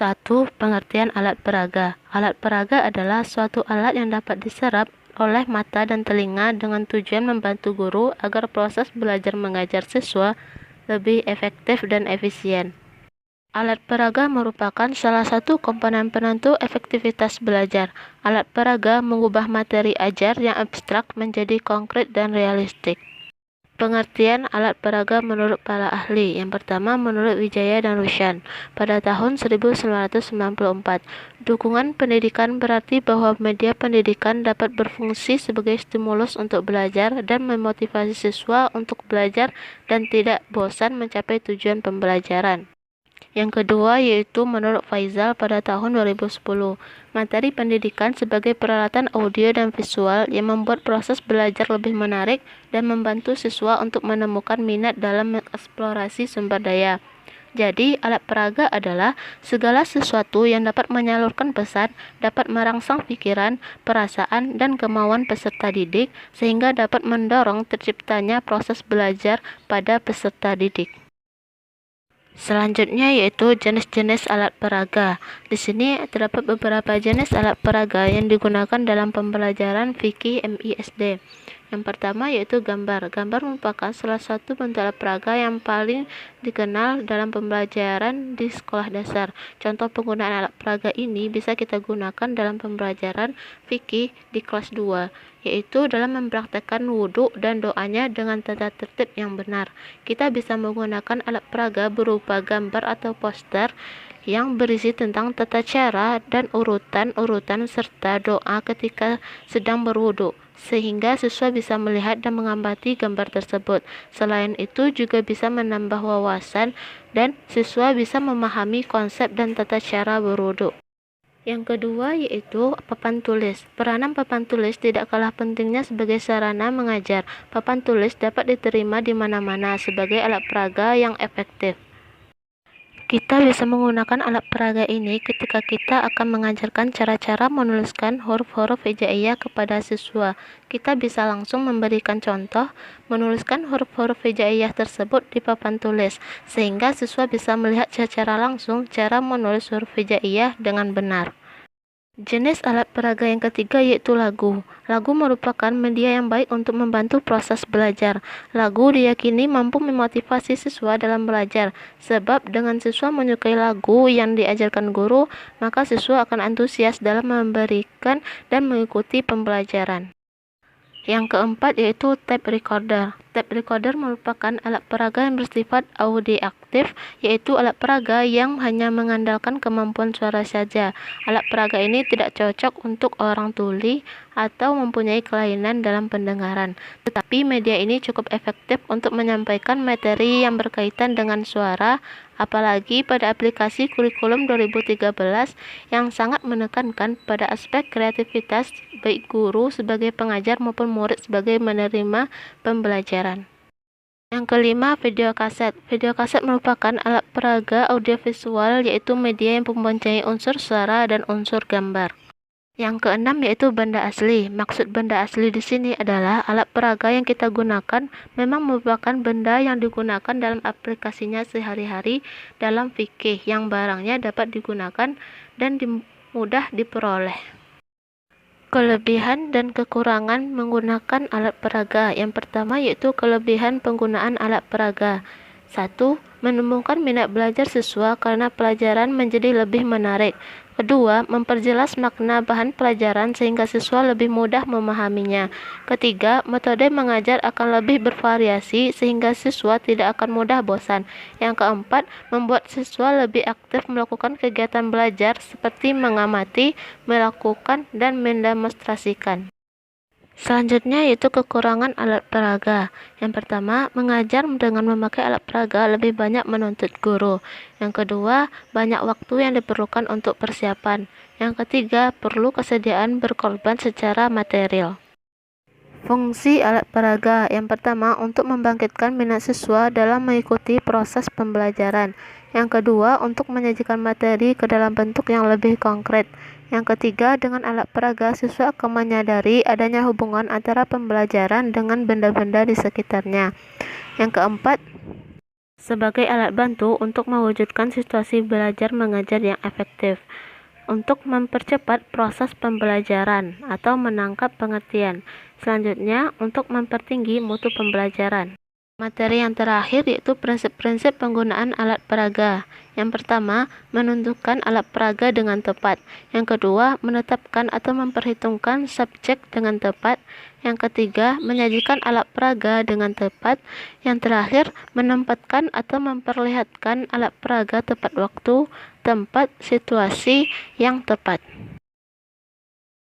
1. Pengertian alat peraga. Alat peraga adalah suatu alat yang dapat diserap oleh mata dan telinga dengan tujuan membantu guru agar proses belajar mengajar siswa lebih efektif dan efisien. Alat peraga merupakan salah satu komponen penentu efektivitas belajar. Alat peraga mengubah materi ajar yang abstrak menjadi konkret dan realistik. Pengertian alat peraga menurut para ahli. Yang pertama menurut Wijaya dan Rushan pada tahun 1994. Dukungan pendidikan berarti bahwa media pendidikan dapat berfungsi sebagai stimulus untuk belajar dan memotivasi siswa untuk belajar dan tidak bosan mencapai tujuan pembelajaran. Yang kedua yaitu menurut Faisal pada tahun 2010, materi pendidikan sebagai peralatan audio dan visual yang membuat proses belajar lebih menarik dan membantu siswa untuk menemukan minat dalam mengeksplorasi sumber daya. Jadi, alat peraga adalah segala sesuatu yang dapat menyalurkan pesan, dapat merangsang pikiran, perasaan, dan kemauan peserta didik, sehingga dapat mendorong terciptanya proses belajar pada peserta didik. Selanjutnya yaitu jenis-jenis alat peraga. Di sini terdapat beberapa jenis alat peraga yang digunakan dalam pembelajaran fikih MISD. Yang pertama yaitu gambar. Gambar merupakan salah satu bentuk alat peraga yang paling dikenal dalam pembelajaran di sekolah dasar. Contoh penggunaan alat peraga ini bisa kita gunakan dalam pembelajaran fikih di kelas 2, yaitu dalam mempraktekkan wudhu dan doanya dengan tata tertib yang benar. Kita bisa menggunakan alat peraga berupa gambar atau poster yang berisi tentang tata cara dan urutan-urutan serta doa ketika sedang berwudhu, sehingga siswa bisa melihat dan mengamati gambar tersebut. Selain itu juga bisa menambah wawasan dan siswa bisa memahami konsep dan tata cara berwudhu. Yang kedua yaitu papan tulis. Peranan papan tulis tidak kalah pentingnya sebagai sarana mengajar. Papan tulis dapat diterima di mana-mana sebagai alat peraga yang efektif. Kita bisa menggunakan alat peraga ini ketika kita akan mengajarkan cara-cara menuliskan huruf-huruf hijaiyah kepada siswa. Kita bisa langsung memberikan contoh menuliskan huruf-huruf hijaiyah tersebut di papan tulis, sehingga siswa bisa melihat secara langsung cara menulis huruf hijaiyah dengan benar. Jenis alat peraga yang ketiga yaitu lagu. Lagu merupakan media yang baik untuk membantu proses belajar. Lagu diyakini mampu memotivasi siswa dalam belajar, sebab dengan siswa menyukai lagu yang diajarkan guru, maka siswa akan antusias dalam memberikan dan mengikuti pembelajaran. Yang keempat yaitu tape recorder. Tape recorder merupakan alat peraga yang bersifat audioaktif, yaitu alat peraga yang hanya mengandalkan kemampuan suara saja. Alat peraga ini tidak cocok untuk orang tuli atau mempunyai kelainan dalam pendengaran. Tetapi media ini cukup efektif untuk menyampaikan materi yang berkaitan dengan suara, apalagi pada aplikasi kurikulum 2013 yang sangat menekankan pada aspek kreativitas baik guru sebagai pengajar maupun murid sebagai menerima pembelajaran. Yang kelima, video kaset. Video kaset merupakan alat peraga audiovisual yaitu media yang mempunyai unsur suara dan unsur gambar. Yang keenam yaitu benda asli. Maksud benda asli di sini adalah alat peraga yang kita gunakan memang merupakan benda yang digunakan dalam aplikasinya sehari-hari dalam fikih yang barangnya dapat digunakan dan mudah diperoleh. Kelebihan dan kekurangan menggunakan alat peraga. Yang pertama yaitu kelebihan penggunaan alat peraga. 1. Menemukan minat belajar siswa karena pelajaran menjadi lebih menarik. Kedua, memperjelas makna bahan pelajaran sehingga siswa lebih mudah memahaminya. Ketiga, metode mengajar akan lebih bervariasi sehingga siswa tidak akan mudah bosan. Yang keempat, membuat siswa lebih aktif melakukan kegiatan belajar seperti mengamati, melakukan, dan mendemonstrasikan. Selanjutnya yaitu kekurangan alat peraga. Yang pertama, mengajar dengan memakai alat peraga lebih banyak menuntut guru. Yang kedua, banyak waktu yang diperlukan untuk persiapan. Yang ketiga, perlu kesediaan berkorban secara material. Fungsi alat peraga. Yang pertama, untuk membangkitkan minat siswa dalam mengikuti proses pembelajaran. Yang kedua, untuk menyajikan materi ke dalam bentuk yang lebih konkret. Yang ketiga, dengan alat peraga, siswa akan menyadari adanya hubungan antara pembelajaran dengan benda-benda di sekitarnya. Yang keempat, sebagai alat bantu untuk mewujudkan situasi belajar mengajar yang efektif, untuk mempercepat proses pembelajaran atau menangkap pengertian. Selanjutnya, untuk mempertinggi mutu pembelajaran. Materi yang terakhir yaitu prinsip-prinsip penggunaan alat peraga. Yang pertama, menentukan alat peraga dengan tepat. Yang kedua, menetapkan atau memperhitungkan subjek dengan tepat. Yang ketiga, menyajikan alat peraga dengan tepat. Yang terakhir, menempatkan atau memperlihatkan alat peraga tepat waktu, tempat, situasi yang tepat.